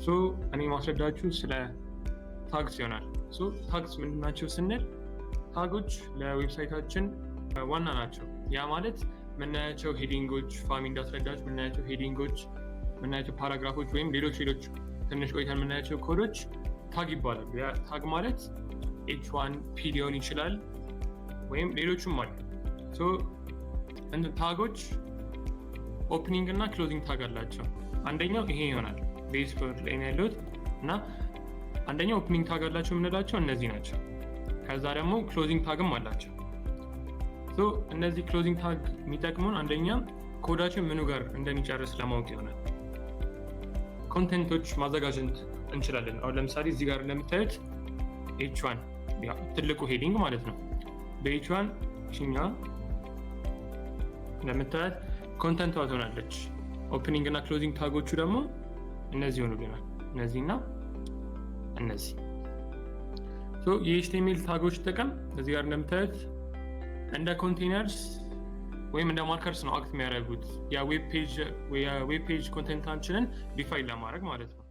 ሶ እኔ ማስረዳችሁ ስለ ታግስ ይሆናል። ሶ ታግስ ምንድናቸው ስንል ታጎች ለዌብሳይታችን ዋና ናቸው። ያ ማለት ምናያቸው ሄዲንጎች ፋሚ እንዳስረዳችሁ ምናያቸው ሄዲንጎች ምናያቸው ፓራግራፎች ወይም ሌሎች ትንሽ ቆይተን ምናያቸው ኮዶች ታግ ይባላሉ። ያ ታግ ማለት h1 p ሊሆን ይችላል ወይም ሌሎችም አሉ። ሶ ታጎች ኦፕኒንግ እና ክሎዚንግ ታግ አላቸው። አንደኛው ይሄ ይሆናል ቤዝ ኮድ ላይ ነው ያሉት እና አንደኛው ኦፕኒንግ ታግ አላቸው የምንላቸው እነዚህ ናቸው። ከዛ ደግሞ ክሎዚንግ ታግም አላቸው። ሶ እነዚህ ክሎዚንግ ታግ የሚጠቅሙን አንደኛ ኮዳችን ምኑ ጋር እንደሚጨርስ ለማወቅ ይሆናል። ኮንቴንቶች ማዘጋጀት እንችላለን። አሁን ለምሳሌ እዚህ ጋር እንደምታዩት h1 ትልቁ ሄዲንግ ማለት ነው። በh1 ቺኛ እንደምታዩት ኮንተንቷ ትሆናለች። ኦፕኒንግ እና ክሎዚንግ ታጎቹ ደግሞ እነዚህ ሆኑልናል። እነዚህና እነዚህ ሶ የኤችቲኤምኤል ታጎች ጥቅም እዚህ ጋር እንደምታዩት እንደ ኮንቴነርስ ወይም እንደ ማርከርስ ነው አክት የሚያደርጉት የዌብ ፔጅ ኮንቴንታችንን ዲፋይን ለማድረግ ማለት ነው።